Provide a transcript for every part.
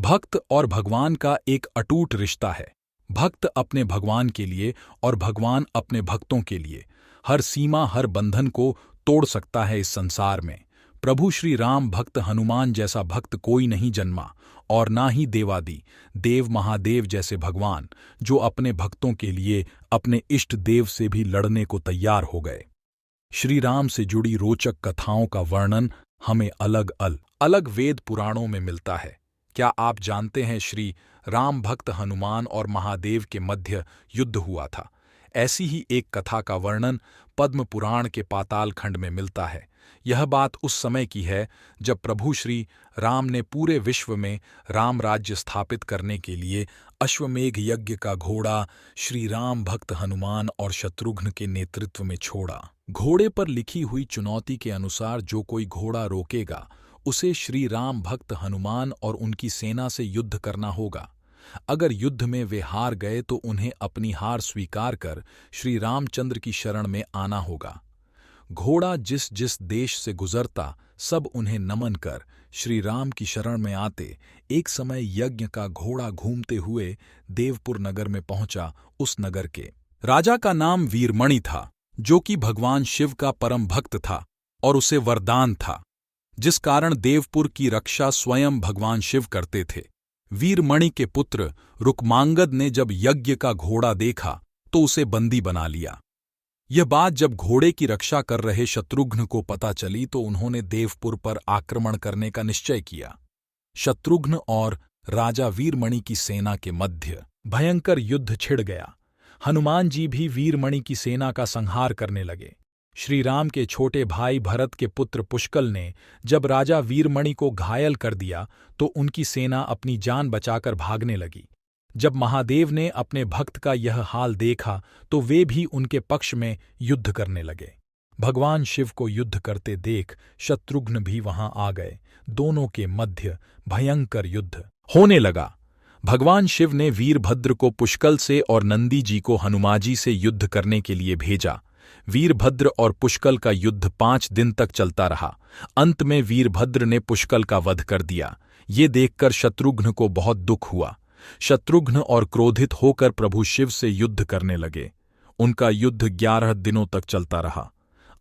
भक्त और भगवान का एक अटूट रिश्ता है। भक्त अपने भगवान के लिए और भगवान अपने भक्तों के लिए हर सीमा हर बंधन को तोड़ सकता है। इस संसार में प्रभु श्री राम भक्त हनुमान जैसा भक्त कोई नहीं जन्मा और ना ही देवादि देव महादेव जैसे भगवान जो अपने भक्तों के लिए अपने इष्ट देव से भी लड़ने को तैयार हो गए। श्री राम से जुड़ी रोचक कथाओं का वर्णन हमें अलग अलग वेद पुराणों में मिलता है। क्या आप जानते हैं श्री राम भक्त हनुमान और महादेव के मध्य युद्ध हुआ था। ऐसी ही एक कथा का वर्णन पद्म पुराण के पाताल खंड में मिलता है। यह बात उस समय की है जब प्रभु श्री राम ने पूरे विश्व में राम राज्य स्थापित करने के लिए अश्वमेघ यज्ञ का घोड़ा श्री राम भक्त हनुमान और शत्रुघ्न के नेतृत्व में छोड़ा। घोड़े पर लिखी हुई चुनौती के अनुसार जो कोई घोड़ा रोकेगा उसे श्री राम भक्त हनुमान और उनकी सेना से युद्ध करना होगा। अगर युद्ध में वे हार गए तो उन्हें अपनी हार स्वीकार कर श्री रामचंद्र की शरण में आना होगा। घोड़ा जिस जिस देश से गुजरता सब उन्हें नमन कर श्री राम की शरण में आते। एक समय यज्ञ का घोड़ा घूमते हुए देवपुर नगर में पहुंचा। उस नगर के राजा का नाम वीरमणि था, जो कि भगवान शिव का परम भक्त था और उसे वरदान था, जिस कारण देवपुर की रक्षा स्वयं भगवान शिव करते थे। वीरमणि के पुत्र रुक्मांगद ने जब यज्ञ का घोड़ा देखा तो उसे बंदी बना लिया। यह बात जब घोड़े की रक्षा कर रहे शत्रुघ्न को पता चली तो उन्होंने देवपुर पर आक्रमण करने का निश्चय किया। शत्रुघ्न और राजा वीरमणि की सेना के मध्य भयंकर युद्ध छिड़ गया। हनुमान जी भी वीरमणि की सेना का संहार करने लगे। श्री राम के छोटे भाई भरत के पुत्र पुष्कल ने जब राजा वीरमणि को घायल कर दिया तो उनकी सेना अपनी जान बचाकर भागने लगी। जब महादेव ने अपने भक्त का यह हाल देखा तो वे भी उनके पक्ष में युद्ध करने लगे। भगवान शिव को युद्ध करते देख शत्रुघ्न भी वहां आ गए। दोनों के मध्य भयंकर युद्ध होने लगा। भगवान शिव ने वीरभद्र को पुष्कल से और नंदी जी को हनुमाजी से युद्ध करने के लिए भेजा। वीरभद्र और पुष्कल का युद्ध 5 दिन तक चलता रहा। अंत में वीरभद्र ने पुष्कल का वध कर दिया। ये देखकर शत्रुघ्न को बहुत दुख हुआ। शत्रुघ्न और क्रोधित होकर प्रभु शिव से युद्ध करने लगे। उनका युद्ध 11 दिनों तक चलता रहा।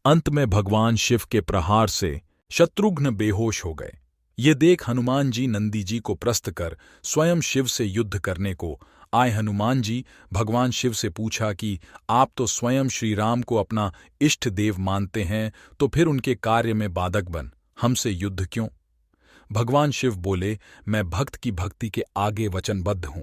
अंत में भगवान शिव के प्रहार से शत्रुघ्न बेहोश हो गए। ये देख हनुमान जी नंदी जी को प्रस्त कर स्वयं शिव से युद्ध करने को आए। हनुमान जी भगवान शिव से पूछा कि आप तो स्वयं श्री राम को अपना इष्ट देव मानते हैं, तो फिर उनके कार्य में बाधक बन हमसे युद्ध क्यों? भगवान शिव बोले, मैं भक्त की भक्ति के आगे वचनबद्ध हूं।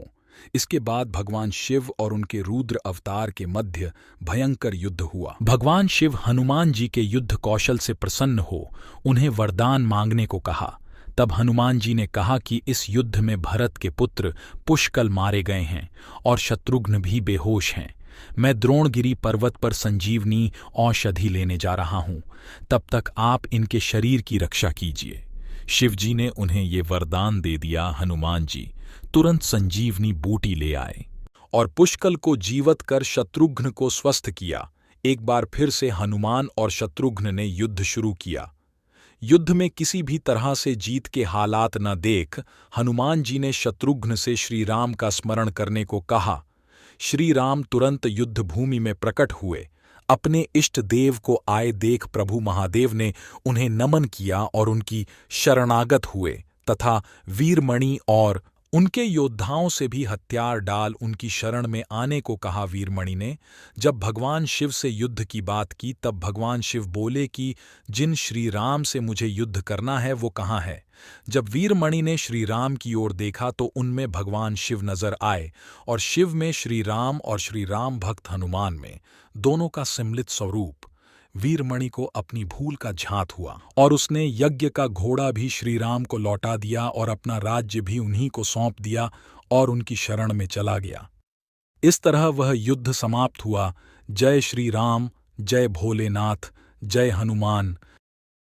इसके बाद भगवान शिव और उनके रुद्र अवतार के मध्य भयंकर युद्ध हुआ। भगवान शिव हनुमान जी के युद्ध कौशल से प्रसन्न हो उन्हें वरदान मांगने को कहा। तब हनुमान जी ने कहा कि इस युद्ध में भरत के पुत्र पुष्कल मारे गए हैं और शत्रुघ्न भी बेहोश हैं। मैं द्रोणगिरी पर्वत पर संजीवनी औषधि लेने जा रहा हूं, तब तक आप इनके शरीर की रक्षा कीजिए। शिवजी ने उन्हें ये वरदान दे दिया। हनुमान जी तुरंत संजीवनी बूटी ले आए और पुष्कल को जीवित कर शत्रुघ्न को स्वस्थ किया। एक बार फिर से हनुमान और शत्रुघ्न ने युद्ध शुरू किया। युद्ध में किसी भी तरह से जीत के हालात न देख हनुमान जी ने शत्रुघ्न से श्री राम का स्मरण करने को कहा। श्री राम तुरंत युद्ध भूमि में प्रकट हुए। अपने इष्ट देव को आए देख प्रभु महादेव ने उन्हें नमन किया और उनकी शरणागत हुए तथा वीरमणि और उनके योद्धाओं से भी हथियार डाल उनकी शरण में आने को कहा। वीरमणि ने जब भगवान शिव से युद्ध की बात की तब भगवान शिव बोले कि जिन श्री राम से मुझे युद्ध करना है वो कहाँ है? जब वीरमणि ने श्री राम की ओर देखा तो उनमें भगवान शिव नजर आए और शिव में श्री राम और श्री राम भक्त हनुमान में दोनों का सम्मिलित स्वरूप। वीरमणि को अपनी भूल का झांत हुआ और उसने यज्ञ का घोड़ा भी श्री राम को लौटा दिया और अपना राज्य भी उन्हीं को सौंप दिया और उनकी शरण में चला गया। इस तरह वह युद्ध समाप्त हुआ। जय श्री राम, जय भोलेनाथ, जय हनुमान।